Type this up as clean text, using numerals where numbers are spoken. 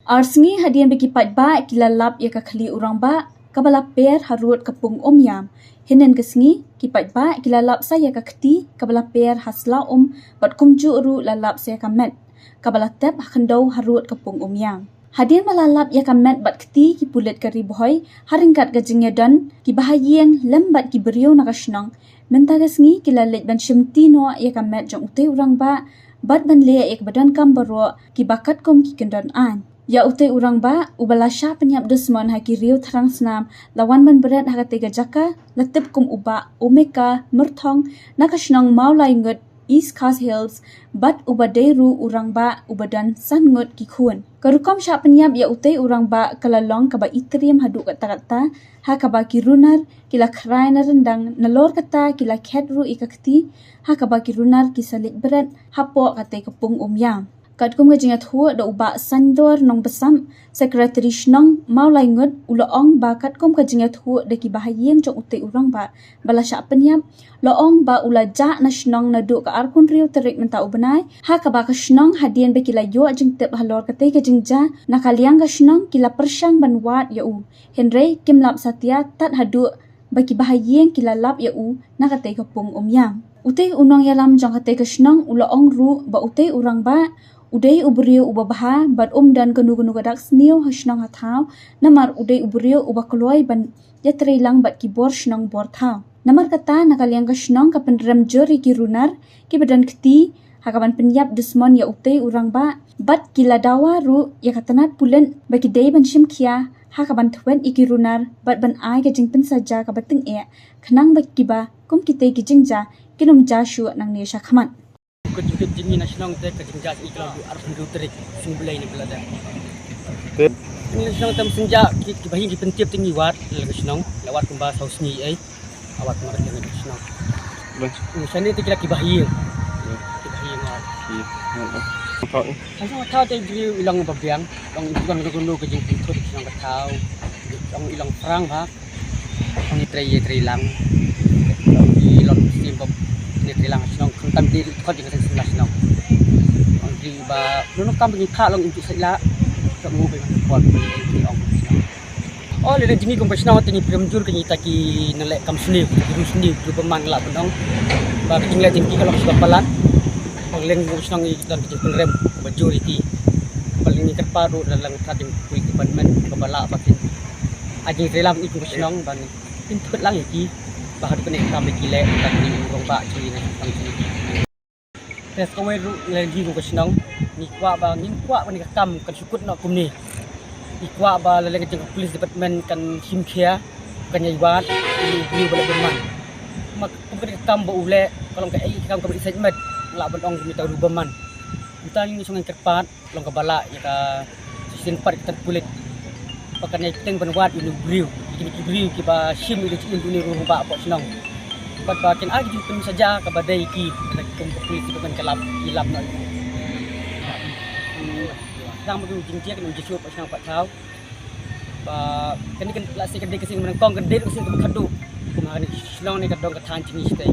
Arsengi hadian bagi pat ba kilalap ya kakali urang ba kabala per harut kapung omyam. Hinen kesengi kipat ba kilalap saya kakti kabala per hasla bat kumju uru lalap saya kamet. Kabala tep hakandau harut kapung omyam. Hadian malalap ya kamet bat keti ki pulet kari boy haringkat gajingnya dan ki bahayeng lembat ki beriau nakasnang. Menta kesengi kilalet ban shimti no ya kamet jong ute urang ba bat ban le ek badan kam baro ki bakat kom ki kendan an. Ya utai urang ba ubalasha penyap dusman haki riu terang senam lawan ban berat haka tega jaka latip kum uba omeka mertong nakasnang mau laingut East Coast Hills bat ubaderu urang ba ubadan sangut kikun. Karukom sya penyap ya utai urang ba kalalong kaba itriam haduk kata-kata haka ba kirunar kila krai na rendang nalor kata kila kedru ikakti haka ba kirunar kisalit berat hapo kata kepung umyang. Kat kum gajingat huwa da uba sandor nong besam sekretari shnong mau laingut uloong ba kat kum gajingat huwa da ki bahayeng jong utai urang ba balasya penyap loong ba ula ja na shnong na du ka arkun riu terik menta ubenai ha ka ba ka shnong hadian be kila yo jing tep halor ka te gajing ja na kaliang ka shnong kila persyang banwat ya u henry kimlap satya tat hadu ba ki bahayeng kila lap ya u na ka te kapung umyam utai unong yalam jong ka te ka shnong uloong ru ba utai urang ba udai ubrio ubabaha bat dan ganu-ganu gadak sniu hasnang hathau namar udai ubrio ubakloi ban yatreilang bat kibor shnang bor thau namar kata nakaliang ka shnang ka pendram jori ki runar ki badan keti hakaban penyap dusmon ya utai urang ba bat kila dawa ru ya katanat pulen baki dei ban shimkia hakaban thwen iki runar bat ban ai ka jingpen saja ka bating e khnang bak kiba kum kitei ki jingja kinum ja shu nang ne shakhaman Kejutip jini nasional teh kejengjas iklan du arfan rutrik sungbelai ni belada. Ini nasional tem senja kibahin kipentiap tinggi wat nasional lewat kembas haus ni awat mereka ni nasional. Misalnya tu kira kibahin. Kibahin awat. Asal tahu teh jadi ilang babiang, ilang ikan gunu kejeng pintu nasional tahu, ilang ilang perang ha. Ini teri lang. Ilang simbab trilang nasional kentam diri kau jangan senang nasional. Angki ba, nunuk kam begini kah long untuk saya tak mau bermain kuat begini orang nasional. Oh, lele jini kau nasional tini peremjur kini taki nalek kam seni, guru seni, guru pemain lah pendong. Ba kini lele jini kalau sudah pelan, paling kau nasional ini dan kini penrem majoriti. Paling ni terparu dalam kajian kulit department kepala bakin. Aji trilang itu nasional ban pintu lang iki. Bahar kena kami gile tadi urang ba cili na ang cili. Tes kowe lagi ko senang ni kwa ba ni kam kan sukut na kum ni. Ni kwa ba laleng jeng police department kan simkhia kan yaiwat ni bala berman. Mak kum kam ba ule kalau ka kam ka isajmet la ban ong minta rubaman. Utang ni sungai kerpat long ka bala ya ka sin part terpulit. Pakannya teng banwat ini beriu ini kiba sim ini ini rumah apa senang buat bakin agi pun saja kabadai ki kum polisi bukan kelap hilap nak sang begitu jingcia kan uji suap senang pak tahu kan lasik kedai kesing menengkong kedai kesing kadu kumahan senang ni kadang katan jenis teh